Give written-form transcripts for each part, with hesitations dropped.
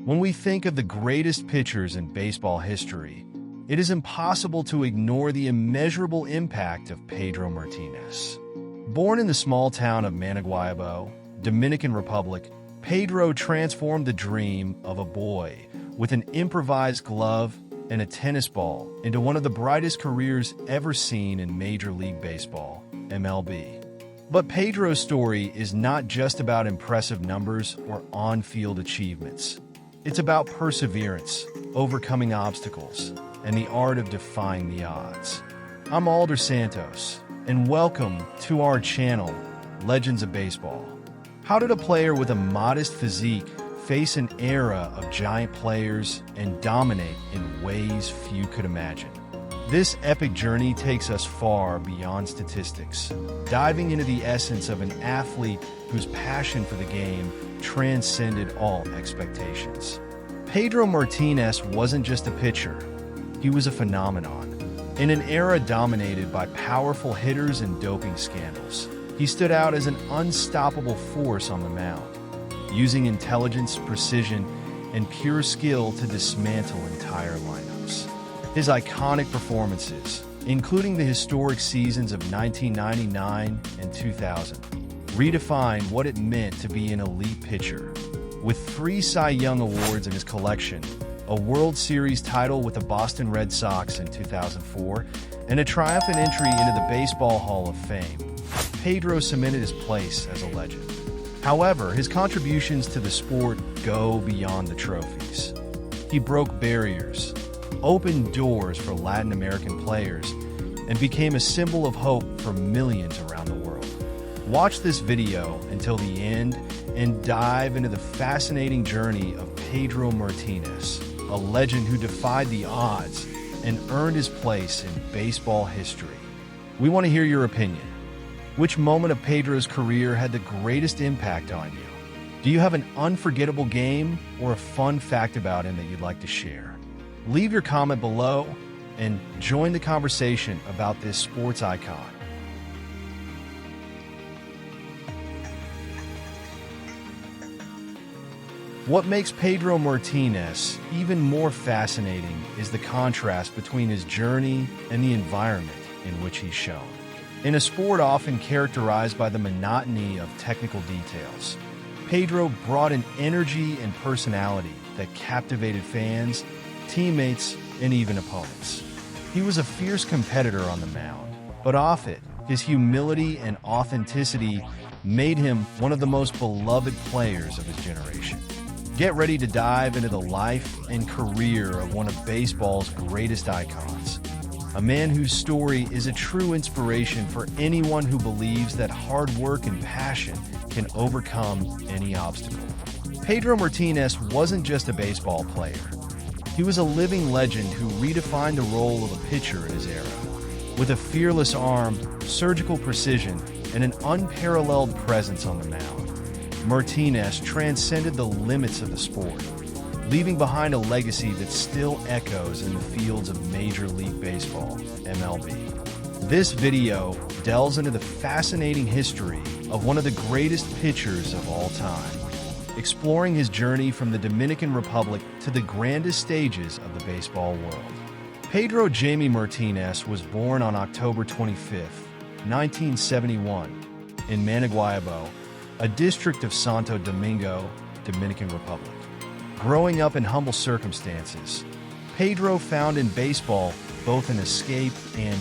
When we think of the greatest pitchers in baseball history, it is impossible to ignore the immeasurable impact of Pedro Martinez. Born in the small town of Manoguayabo, Dominican Republic, Pedro transformed the dream of a boy with an improvised glove and a tennis ball into one of the brightest careers ever seen in Major League Baseball, MLB. But Pedro's story is not just about impressive numbers or on-field achievements. It's about perseverance, overcoming obstacles, and the art of defying the odds. I'm Alder Santos, and welcome to our channel, Legends of Baseball. How did a player with a modest physique face an era of giant players and dominate in ways few could imagine? This epic journey takes us far beyond statistics, diving into the essence of an athlete whose passion for the game transcended all expectations. Pedro Martinez wasn't just a pitcher, he was a phenomenon. In an era dominated by powerful hitters and doping scandals, he stood out as an unstoppable force on the mound, using intelligence, precision, and pure skill to dismantle entire lineups. His iconic performances, including the historic seasons of 1999 and 2000, redefined what it meant to be an elite pitcher. With 3 Cy Young Awards in his collection, a World Series title with the Boston Red Sox in 2004, and a triumphant entry into the Baseball Hall of Fame, Pedro cemented his place as a legend. However, his contributions to the sport go beyond the trophies. He broke barriers, opened doors for Latin American players, and became a symbol of hope for millions around the world. Watch this video until the end and dive into the fascinating journey of Pedro Martinez, a legend who defied the odds and earned his place in baseball history. We want to hear your opinion. Which moment of Pedro's career had the greatest impact on you? Do you have an unforgettable game or a fun fact about him that you'd like to share? Leave your comment below and join the conversation about this sports icon. What makes Pedro Martinez even more fascinating is the contrast between his journey and the environment in which he's shown. In a sport often characterized by the monotony of technical details, Pedro brought an energy and personality that captivated fans, teammates, and even opponents. He was a fierce competitor on the mound, but off it, his humility and authenticity made him one of the most beloved players of his generation. Get ready to dive into the life and career of one of baseball's greatest icons, a man whose story is a true inspiration for anyone who believes that hard work and passion can overcome any obstacle. Pedro Martinez wasn't just a baseball player. He was a living legend who redefined the role of a pitcher in his era. With a fearless arm, surgical precision, and an unparalleled presence on the mound, Martinez transcended the limits of the sport, leaving behind a legacy that still echoes in the fields of Major League Baseball, MLB. This video delves into the fascinating history of one of the greatest pitchers of all time, exploring his journey from the Dominican Republic to the grandest stages of the baseball world. Pedro Jamie Martinez was born on October 25, 1971, in Manoguayabo, a district of Santo Domingo, Dominican Republic. Growing up in humble circumstances, Pedro found in baseball both an escape and,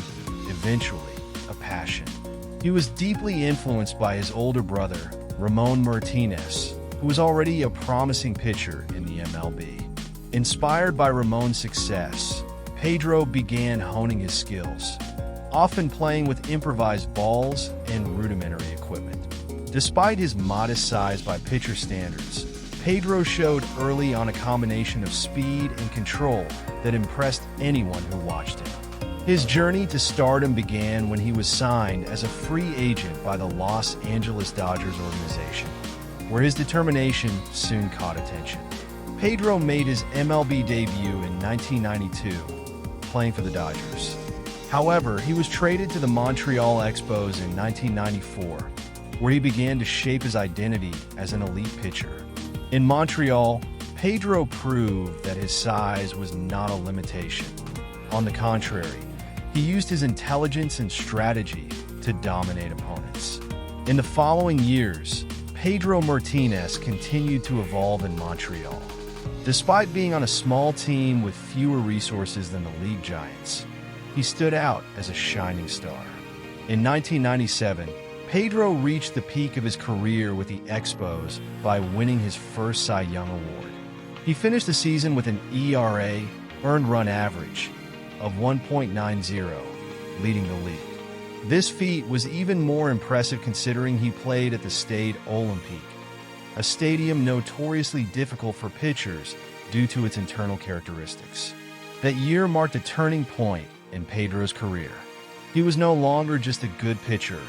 eventually, a passion. He was deeply influenced by his older brother, Ramon Martinez, who was already a promising pitcher in the MLB. Inspired by Ramon's success, Pedro began honing his skills, often playing with improvised balls and rudimentary equipment. Despite his modest size by pitcher standards, Pedro showed early on a combination of speed and control that impressed anyone who watched him. His journey to stardom began when he was signed as a free agent by the Los Angeles Dodgers organization, where his determination soon caught attention. Pedro made his MLB debut in 1992, playing for the Dodgers. However, he was traded to the Montreal Expos in 1994, where he began to shape his identity as an elite pitcher. In Montreal, Pedro proved that his size was not a limitation. On the contrary, he used his intelligence and strategy to dominate opponents. In the following years, Pedro Martínez continued to evolve in Montreal. Despite being on a small team with fewer resources than the league giants, he stood out as a shining star. In 1997, Pedro reached the peak of his career with the Expos by winning his first Cy Young Award. He finished the season with an ERA, earned run average, of 1.90, leading the league. This feat was even more impressive considering he played at the Stade Olympique, a stadium notoriously difficult for pitchers due to its internal characteristics. That year marked a turning point in Pedro's career. He was no longer just a good pitcher.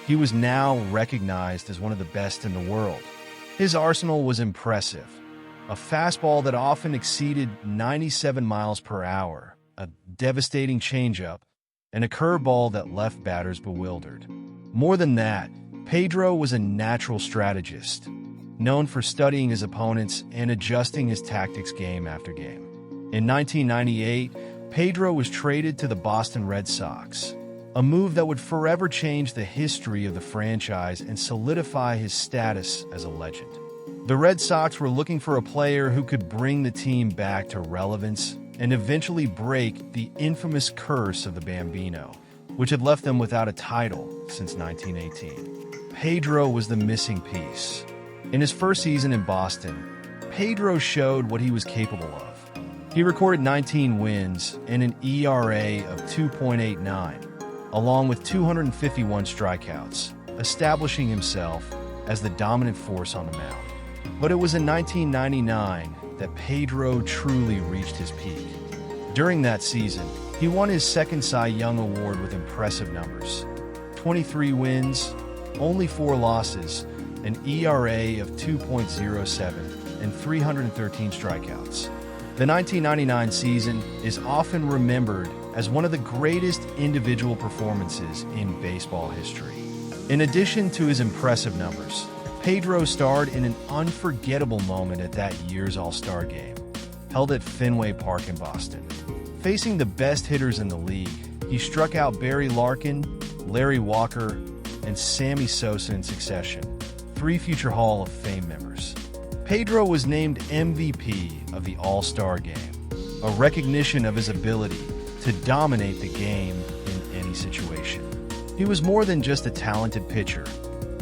He was now recognized as one of the best in the world. His arsenal was impressive. A fastball that often exceeded 97 miles per hour, a devastating changeup, and a curveball that left batters bewildered. More than that, Pedro was a natural strategist, known for studying his opponents and adjusting his tactics game after game. In 1998, Pedro was traded to the Boston Red Sox, a move that would forever change the history of the franchise and solidify his status as a legend. The Red Sox were looking for a player who could bring the team back to relevance and eventually break the infamous curse of the Bambino, which had left them without a title since 1918. Pedro was the missing piece. In his first season in Boston, Pedro showed what he was capable of. He recorded 19 wins and an ERA of 2.89, along with 251 strikeouts, establishing himself as the dominant force on the mound. But it was in 1999 that Pedro truly reached his peak. During that season, he won his second Cy Young Award with impressive numbers. 23 wins, only 4 losses, an ERA of 2.07, and 313 strikeouts. The 1999 season is often remembered as one of the greatest individual performances in baseball history. In addition to his impressive numbers, Pedro starred in an unforgettable moment at that year's All-Star Game, held at Fenway Park in Boston. Facing the best hitters in the league, he struck out Barry Larkin, Larry Walker, and Sammy Sosa in succession, 3 future Hall of Fame members. Pedro was named MVP of the All-Star Game, a recognition of his ability to dominate the game in any situation. He was more than just a talented pitcher.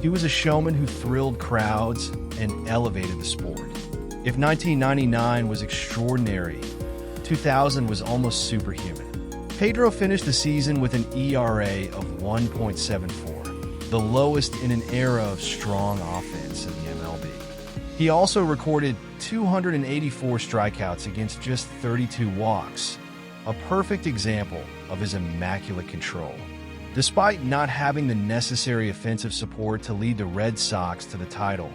He was a showman who thrilled crowds and elevated the sport. If 1999 was extraordinary, 2000 was almost superhuman. Pedro finished the season with an ERA of 1.74, the lowest in an era of strong offense in the MLB. He also recorded 284 strikeouts against just 32 walks, a perfect example of his immaculate control. Despite not having the necessary offensive support to lead the Red Sox to the title,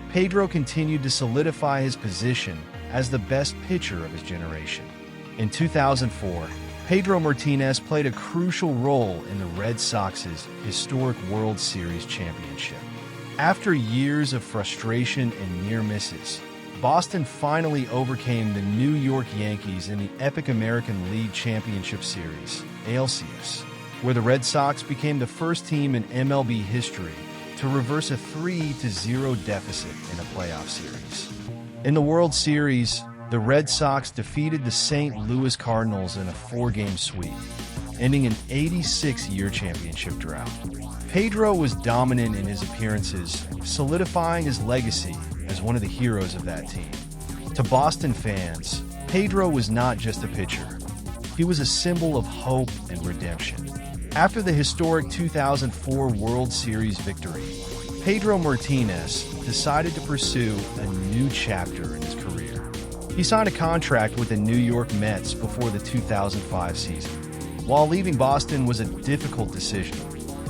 Pedro continued to solidify his position as the best pitcher of his generation. In 2004, Pedro Martínez played a crucial role in the Red Sox's historic World Series championship. After years of frustration and near misses, Boston finally overcame the New York Yankees in the epic American League Championship Series, ALCS, where the Red Sox became the first team in MLB history to reverse a 3-0 deficit in a playoff series. In the World Series, the Red Sox defeated the St. Louis Cardinals in a 4-game sweep, ending an 86-year championship drought. Pedro was dominant in his appearances, solidifying his legacy as one of the heroes of that team. To Boston fans, Pedro was not just a pitcher. He was a symbol of hope and redemption. After the historic 2004 World Series victory, Pedro Martínez decided to pursue a new chapter in his career. He signed a contract with the New York Mets before the 2005 season. While leaving Boston was a difficult decision,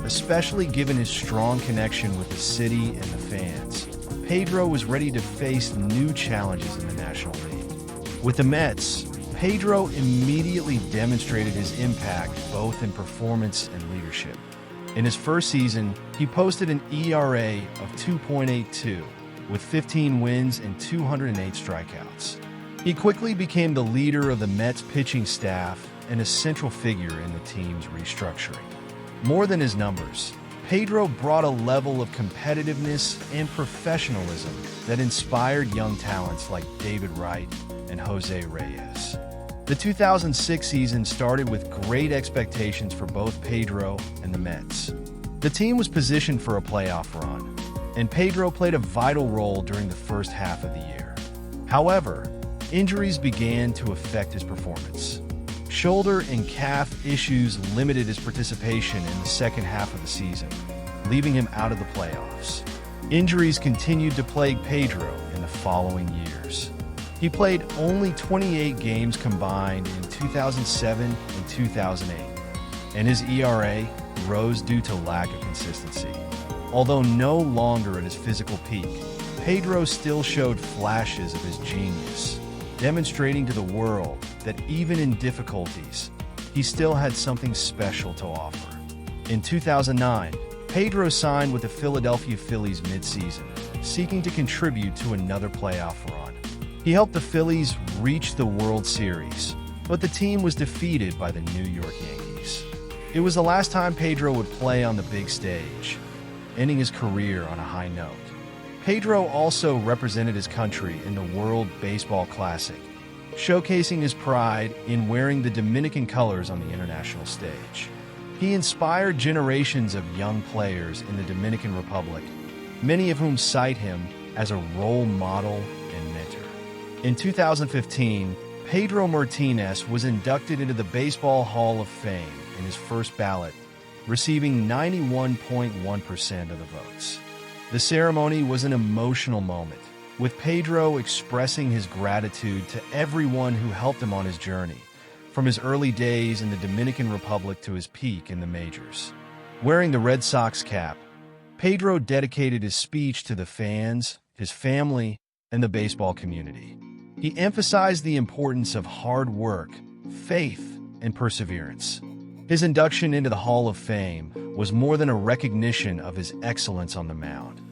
especially given his strong connection with the city and the fans, Pedro was ready to face new challenges in the National League. With the Mets, Pedro immediately demonstrated his impact both in performance and leadership. In his first season, he posted an ERA of 2.82, with 15 wins and 208 strikeouts. He quickly became the leader of the Mets pitching staff and a central figure in the team's restructuring. More than his numbers, Pedro brought a level of competitiveness and professionalism that inspired young talents like David Wright and Jose Reyes. The 2006 season started with great expectations for both Pedro and the Mets. The team was positioned for a playoff run, and Pedro played a vital role during the first half of the year. However, injuries began to affect his performance. Shoulder and calf issues limited his participation in the second half of the season, leaving him out of the playoffs. Injuries continued to plague Pedro in the following years. He played only 28 games combined in 2007 and 2008, and his ERA rose due to lack of consistency. Although no longer at his physical peak, Pedro still showed flashes of his genius, demonstrating to the world that even in difficulties, he still had something special to offer. In 2009, Pedro signed with the Philadelphia Phillies midseason, seeking to contribute to another playoff run. He helped the Phillies reach the World Series, but the team was defeated by the New York Yankees. It was the last time Pedro would play on the big stage, ending his career on a high note. Pedro also represented his country in the World Baseball Classic, showcasing his pride in wearing the Dominican colors on the international stage. He inspired generations of young players in the Dominican Republic, many of whom cite him as a role model and mentor. In 2015, Pedro Martínez was inducted into the Baseball Hall of Fame in his first ballot, receiving 91.1% of the votes. The ceremony was an emotional moment, with Pedro expressing his gratitude to everyone who helped him on his journey, from his early days in the Dominican Republic to his peak in the majors. Wearing the Red Sox cap, Pedro dedicated his speech to the fans, his family, and the baseball community. He emphasized the importance of hard work, faith, and perseverance. His induction into the Hall of Fame was more than a recognition of his excellence on the mound.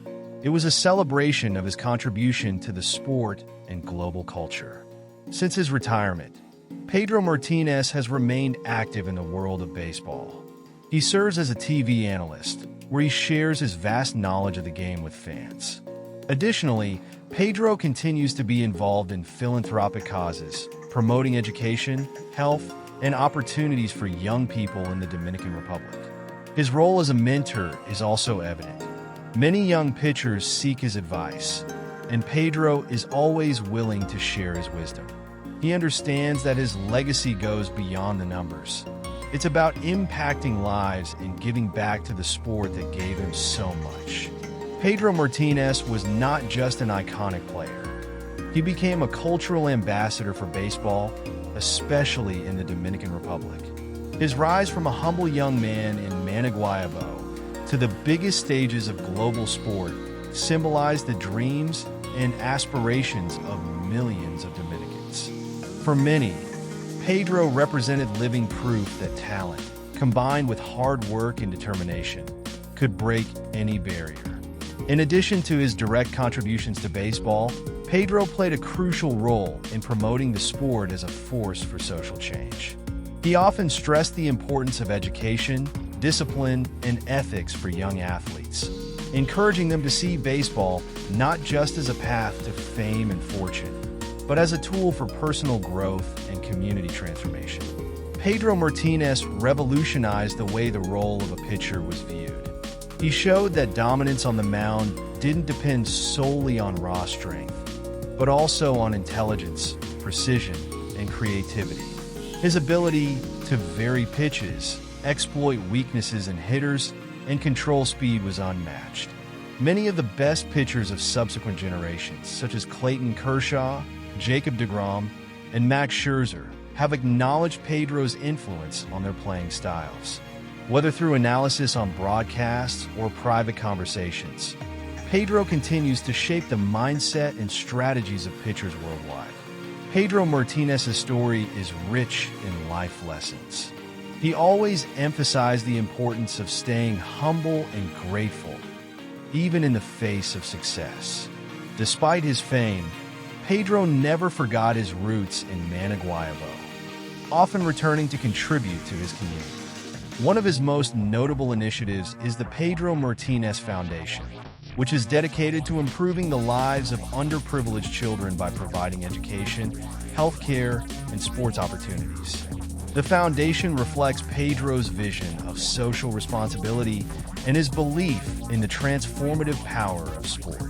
It was a celebration of his contribution to the sport and global culture. Since his retirement, Pedro Martínez has remained active in the world of baseball. He serves as a TV analyst, where he shares his vast knowledge of the game with fans. Additionally, Pedro continues to be involved in philanthropic causes, promoting education, health, and opportunities for young people in the Dominican Republic. His role as a mentor is also evident. Many young pitchers seek his advice, and Pedro is always willing to share his wisdom. He understands that his legacy goes beyond the numbers. It's about impacting lives and giving back to the sport that gave him so much. Pedro Martínez was not just an iconic player. He became a cultural ambassador for baseball, especially in the Dominican Republic. His rise from a humble young man in Manoguayabo to the biggest stages of global sport symbolized the dreams and aspirations of millions of Dominicans. For many, Pedro represented living proof that talent, combined with hard work and determination, could break any barrier. In addition to his direct contributions to baseball, Pedro played a crucial role in promoting the sport as a force for social change. He often stressed the importance of education, discipline, and ethics for young athletes, encouraging them to see baseball not just as a path to fame and fortune, but as a tool for personal growth and community transformation. Pedro Martínez revolutionized the way the role of a pitcher was viewed. He showed that dominance on the mound didn't depend solely on raw strength, but also on intelligence, precision, and creativity. His ability to vary pitches, exploit weaknesses in hitters, and control speed was unmatched. Many of the best pitchers of subsequent generations, such as Clayton Kershaw, Jacob deGrom, and Max Scherzer, have acknowledged Pedro's influence on their playing styles. Whether through analysis on broadcasts or private conversations, Pedro continues to shape the mindset and strategies of pitchers worldwide. Pedro Martínez's story is rich in life lessons. He always emphasized the importance of staying humble and grateful, even in the face of success. Despite his fame, Pedro never forgot his roots in Manoguayabo, often returning to contribute to his community. One of his most notable initiatives is the Pedro Martínez Foundation, which is dedicated to improving the lives of underprivileged children by providing education, healthcare, and sports opportunities. The foundation reflects Pedro's vision of social responsibility and his belief in the transformative power of sport.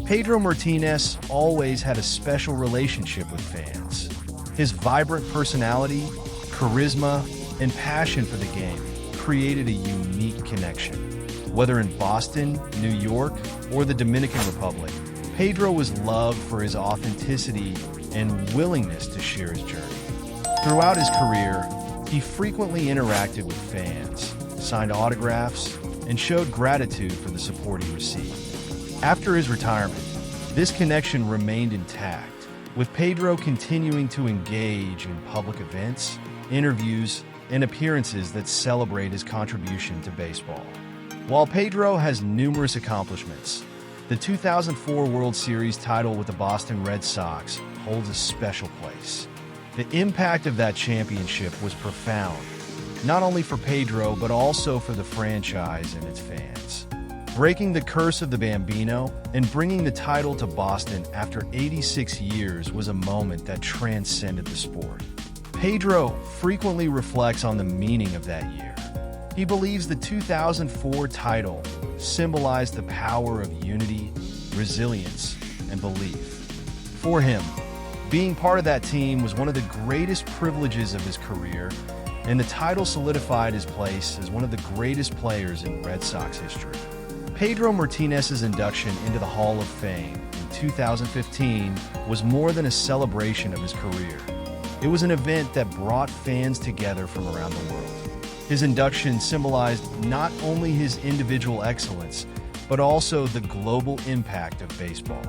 Pedro Martínez always had a special relationship with fans. His vibrant personality, charisma, and passion for the game created a unique connection. Whether in Boston, New York, or the Dominican Republic, Pedro was loved for his authenticity and willingness to share his journey. Throughout his career, he frequently interacted with fans, signed autographs, and showed gratitude for the support he received. After his retirement, this connection remained intact, with Pedro continuing to engage in public events, interviews, and appearances that celebrate his contribution to baseball. While Pedro has numerous accomplishments, the 2004 World Series title with the Boston Red Sox holds a special place. The impact of that championship was profound, not only for Pedro but also for the franchise and its fans. Breaking the curse of the Bambino and bringing the title to Boston after 86 years was a moment that transcended the sport. Pedro frequently reflects on the meaning of that year. He believes the 2004 title symbolized the power of unity, resilience, and belief. For him, being part of that team was one of the greatest privileges of his career, and the title solidified his place as one of the greatest players in Red Sox history. Pedro Martinez's induction into the Hall of Fame in 2015 was more than a celebration of his career. It was an event that brought fans together from around the world. His induction symbolized not only his individual excellence, but also the global impact of baseball.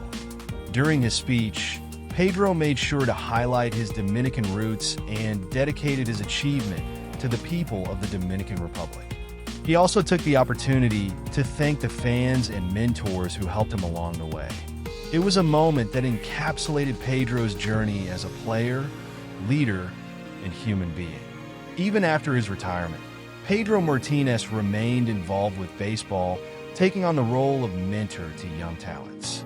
During his speech, Pedro made sure to highlight his Dominican roots and dedicated his achievement to the people of the Dominican Republic. He also took the opportunity to thank the fans and mentors who helped him along the way. It was a moment that encapsulated Pedro's journey as a player, leader, and human being. Even after his retirement, Pedro Martínez remained involved with baseball, taking on the role of mentor to young talents.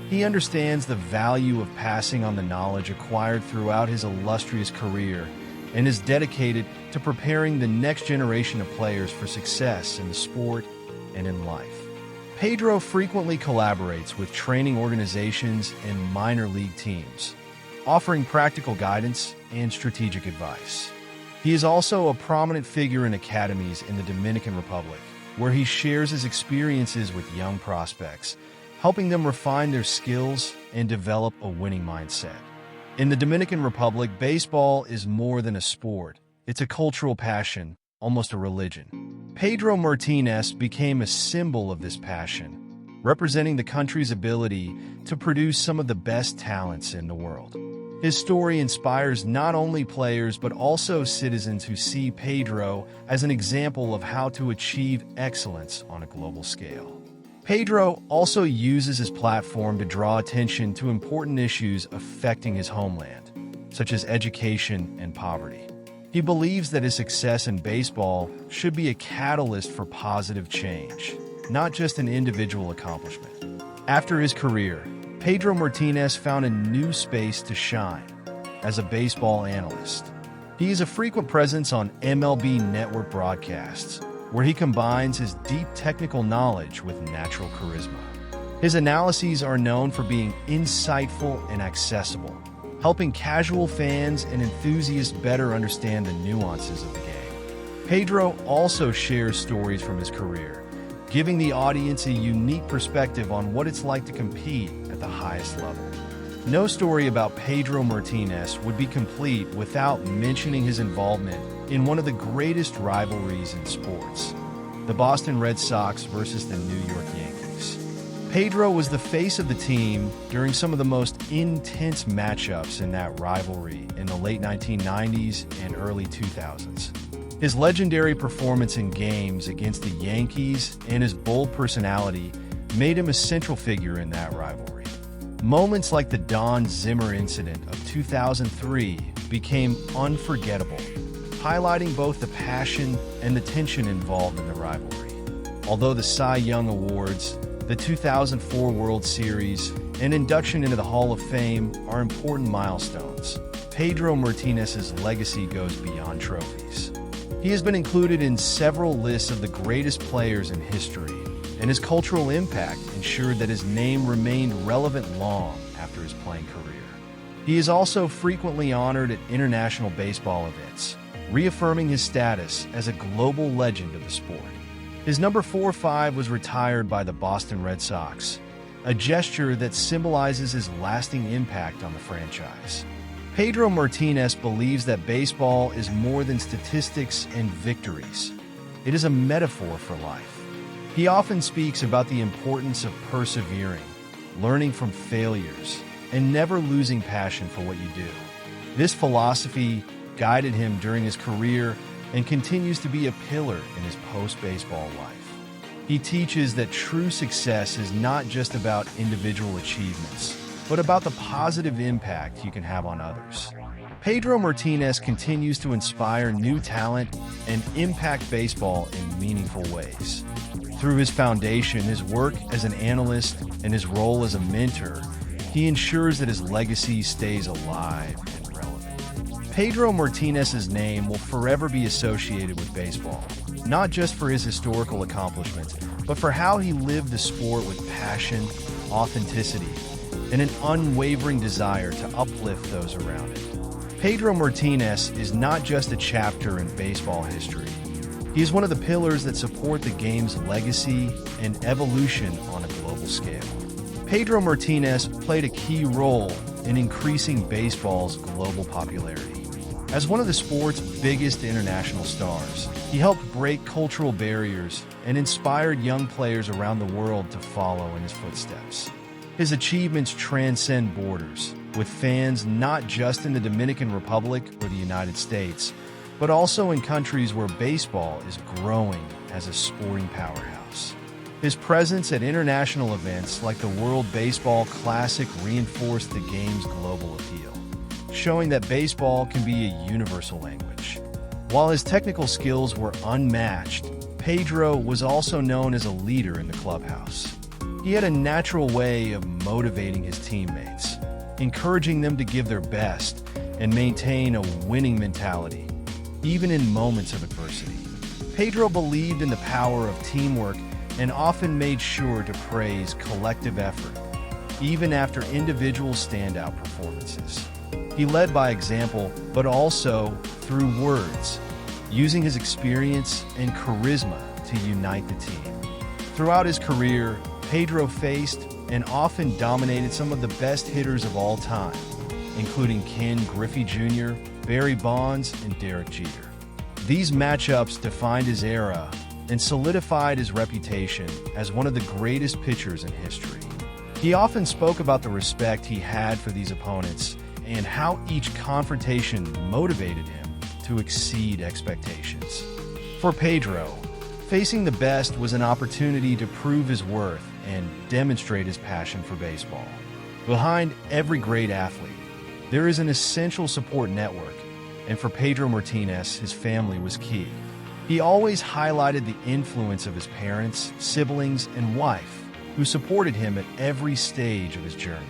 He understands the value of passing on the knowledge acquired throughout his illustrious career and is dedicated to preparing the next generation of players for success in the sport and in life. Pedro frequently collaborates with training organizations and minor league teams, offering practical guidance and strategic advice. He is also a prominent figure in academies in the Dominican Republic, where he shares his experiences with young prospects, helping them refine their skills and develop a winning mindset. In the Dominican Republic, baseball is more than a sport. It's a cultural passion, almost a religion. Pedro Martínez became a symbol of this passion, representing the country's ability to produce some of the best talents in the world. His story inspires not only players but also citizens who see Pedro as an example of how to achieve excellence on a global scale. Pedro also uses his platform to draw attention to important issues affecting his homeland, such as education and poverty. He believes that his success in baseball should be a catalyst for positive change, not just an individual accomplishment. After his career, Pedro Martínez found a new space to shine as a baseball analyst. He is a frequent presence on MLB Network broadcasts, where he combines his deep technical knowledge with natural charisma. His analyses are known for being insightful and accessible, helping casual fans and enthusiasts better understand the nuances of the game. Pedro also shares stories from his career, giving the audience a unique perspective on what it's like to compete at the highest level. No story about Pedro Martínez would be complete without mentioning his involvement in one of the greatest rivalries in sports, the Boston Red Sox versus the New York Yankees. Pedro was the face of the team during some of the most intense matchups in that rivalry in the late 1990s and early 2000s. His legendary performance in games against the Yankees and his bold personality made him a central figure in that rivalry. Moments like the Don Zimmer incident of 2003 became unforgettable, highlighting both the passion and the tension involved in the rivalry. Although the Cy Young Awards, the 2004 World Series, and induction into the Hall of Fame are important milestones, Pedro Martinez's legacy goes beyond trophies. He has been included in several lists of the greatest players in history, and his cultural impact ensured that his name remained relevant long after his playing career. He is also frequently honored at international baseball events, reaffirming his status as a global legend of the sport. His number 45 was retired by the Boston Red Sox, a gesture that symbolizes his lasting impact on the franchise. Pedro Martinez believes that baseball is more than statistics and victories. It is a metaphor for life. He often speaks about the importance of persevering, learning from failures, and never losing passion for what you do. This philosophy guided him during his career and continues to be a pillar in his post-baseball life. He teaches that true success is not just about individual achievements, but about the positive impact you can have on others. Pedro Martinez continues to inspire new talent and impact baseball in meaningful ways. Through his foundation, his work as an analyst, and his role as a mentor, he ensures that his legacy stays alive and relevant. Pedro Martinez's name will forever be associated with baseball, not just for his historical accomplishments, but for how he lived the sport with passion, authenticity, and an unwavering desire to uplift those around him. Pedro Martinez is not just a chapter in baseball history. He is one of the pillars that support the game's legacy and evolution on a global scale. Pedro Martinez played a key role in increasing baseball's global popularity. As one of the sport's biggest international stars, he helped break cultural barriers and inspired young players around the world to follow in his footsteps. His achievements transcend borders, with fans not just in the Dominican Republic or the United States, but also in countries where baseball is growing as a sporting powerhouse. His presence at international events like the World Baseball Classic reinforced the game's global appeal, showing that baseball can be a universal language. While his technical skills were unmatched, Pedro was also known as a leader in the clubhouse. He had a natural way of motivating his teammates, encouraging them to give their best and maintain a winning mentality, even in moments of adversity. Pedro believed in the power of teamwork and often made sure to praise collective effort, even after individual standout performances. He led by example, but also through words, using his experience and charisma to unite the team. Throughout his career, Pedro faced and often dominated some of the best hitters of all time, including Ken Griffey Jr., Barry Bonds, and Derek Jeter. These matchups defined his era and solidified his reputation as one of the greatest pitchers in history. He often spoke about the respect he had for these opponents and how each confrontation motivated him to exceed expectations. For Pedro, facing the best was an opportunity to prove his worth and demonstrate his passion for baseball. Behind every great athlete, there is an essential support network, and for Pedro Martinez, his family was key. He always highlighted the influence of his parents, siblings, and wife, who supported him at every stage of his journey.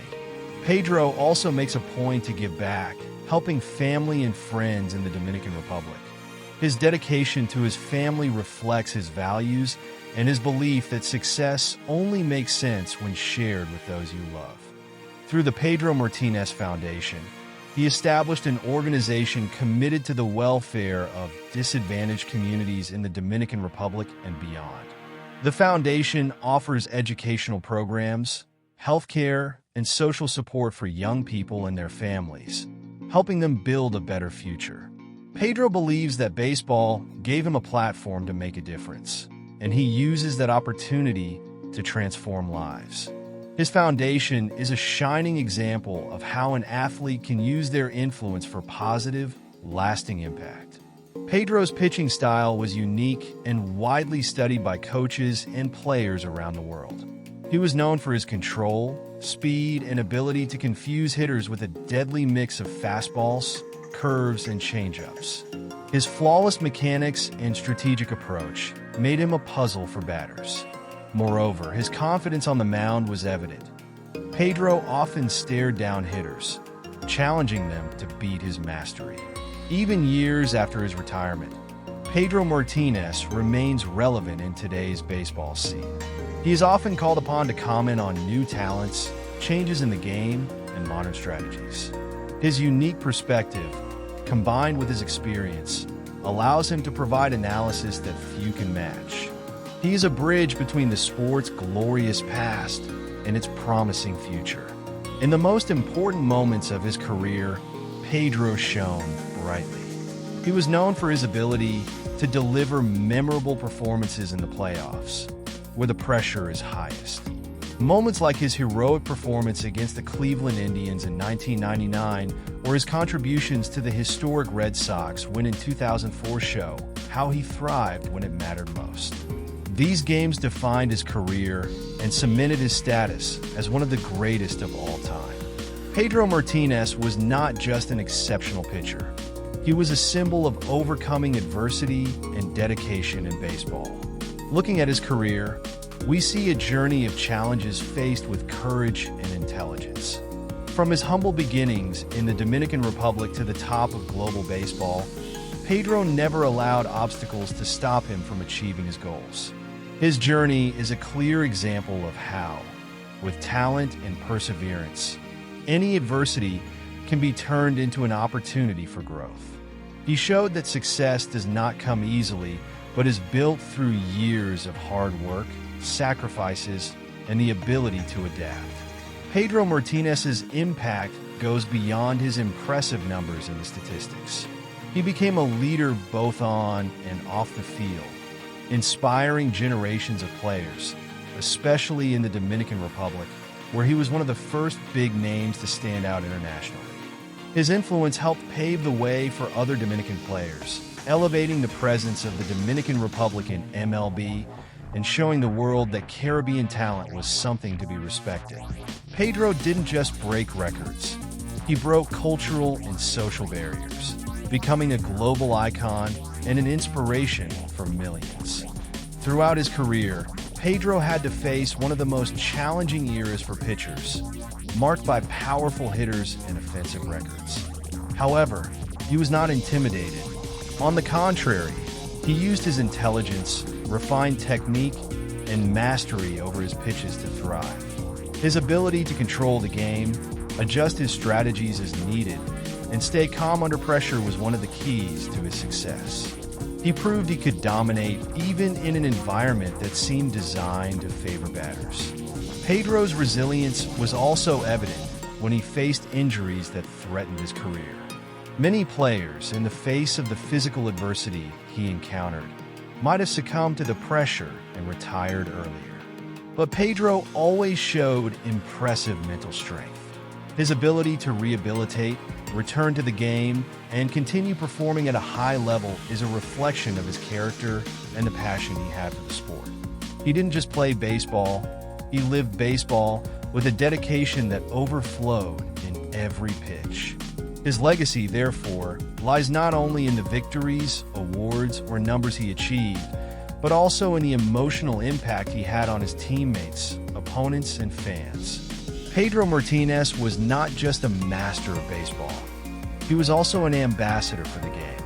Pedro also makes a point to give back, helping family and friends in the Dominican Republic. His dedication to his family reflects his values and his belief that success only makes sense when shared with those you love. Through the Pedro Martinez Foundation, he established an organization committed to the welfare of disadvantaged communities in the Dominican Republic and beyond. The foundation offers educational programs, healthcare, and social support for young people and their families, helping them build a better future. Pedro believes that baseball gave him a platform to make a difference, and he uses that opportunity to transform lives. His foundation is a shining example of how an athlete can use their influence for positive, lasting impact. Pedro's pitching style was unique and widely studied by coaches and players around the world. He was known for his control, speed, and ability to confuse hitters with a deadly mix of fastballs, curves, and changeups. His flawless mechanics and strategic approach made him a puzzle for batters. Moreover, his confidence on the mound was evident. Pedro often stared down hitters, challenging them to beat his mastery. Even years after his retirement, Pedro Martínez remains relevant in today's baseball scene. He is often called upon to comment on new talents, changes in the game, and modern strategies. His unique perspective, combined with his experience, allows him to provide analysis that few can match. He is a bridge between the sport's glorious past and its promising future. In the most important moments of his career, Pedro shone brightly. He was known for his ability to deliver memorable performances in the playoffs, where the pressure is highest. Moments like his heroic performance against the Cleveland Indians in 1999 or his contributions to the historic Red Sox win in 2004 show how he thrived when it mattered most. These games defined his career and cemented his status as one of the greatest of all time. Pedro Martínez was not just an exceptional pitcher. He was a symbol of overcoming adversity and dedication in baseball. Looking at his career, we see a journey of challenges faced with courage and intelligence. From his humble beginnings in the Dominican Republic to the top of global baseball, Pedro never allowed obstacles to stop him from achieving his goals. His journey is a clear example of how, with talent and perseverance, any adversity can be turned into an opportunity for growth. He showed that success does not come easily, but is built through years of hard work, sacrifices, and the ability to adapt. Pedro Martínez's impact goes beyond his impressive numbers in the statistics. He became a leader both on and off the field, inspiring generations of players, especially in the Dominican Republic, where he was one of the first big names to stand out internationally. His influence helped pave the way for other Dominican players, elevating the presence of the Dominican Republic in MLB and showing the world that Caribbean talent was something to be respected. Pedro didn't just break records. He broke cultural and social barriers, becoming a global icon and an inspiration for millions. Throughout his career, Pedro had to face one of the most challenging eras for pitchers, marked by powerful hitters and offensive records. However, he was not intimidated. On the contrary, he used his intelligence, refined technique, and mastery over his pitches to thrive. His ability to control the game, adjust his strategies as needed, and stay calm under pressure was one of the keys to his success. He proved he could dominate even in an environment that seemed designed to favor batters. Pedro's resilience was also evident when he faced injuries that threatened his career. Many players, in the face of the physical adversity he encountered, might have succumbed to the pressure and retired earlier. But Pedro always showed impressive mental strength. His ability to rehabilitate, return to the game, and continue performing at a high level is a reflection of his character and the passion he had for the sport. He didn't just play baseball, he lived baseball with a dedication that overflowed in every pitch. His legacy, therefore, lies not only in the victories, awards, or numbers he achieved, but also in the emotional impact he had on his teammates, opponents, and fans. Pedro Martínez was not just a master of baseball. He was also an ambassador for the game.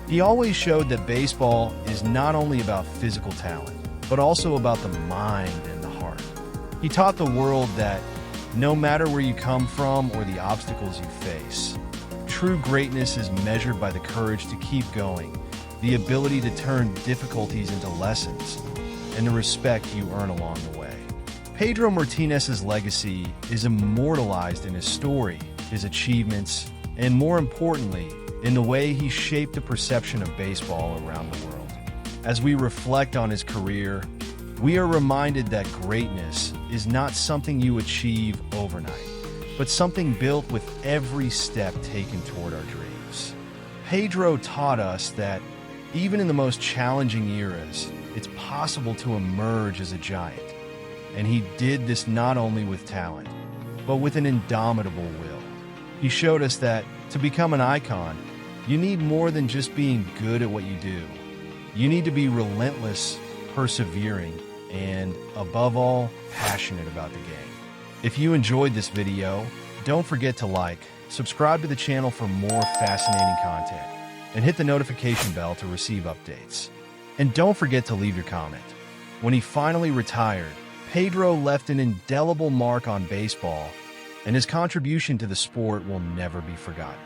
He always showed that baseball is not only about physical talent, but also about the mind and the heart. He taught the world that no matter where you come from or the obstacles you face, true greatness is measured by the courage to keep going, the ability to turn difficulties into lessons, and the respect you earn along the way. Pedro Martínez's legacy is immortalized in his story, his achievements, and more importantly, in the way he shaped the perception of baseball around the world. As we reflect on his career, we are reminded that greatness is not something you achieve overnight, but something built with every step taken toward our dreams. Pedro taught us that even in the most challenging eras, it's possible to emerge as a giant. And he did this not only with talent, but with an indomitable will. He showed us that to become an icon, you need more than just being good at what you do. You need to be relentless, persevering, and, above all, passionate about the game. If you enjoyed this video, don't forget to like, subscribe to the channel for more fascinating content, and hit the notification bell to receive updates. And don't forget to leave your comment. When he finally retired, Pedro left an indelible mark on baseball, and his contribution to the sport will never be forgotten.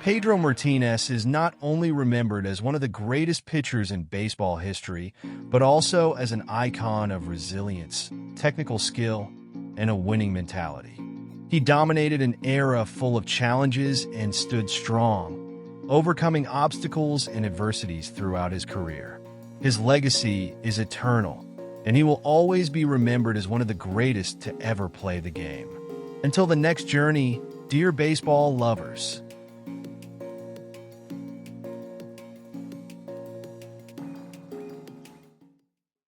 Pedro Martínez is not only remembered as one of the greatest pitchers in baseball history, but also as an icon of resilience, technical skill, and a winning mentality. He dominated an era full of challenges and stood strong, overcoming obstacles and adversities throughout his career. His legacy is eternal, and he will always be remembered as one of the greatest to ever play the game. Until the next journey, dear baseball lovers,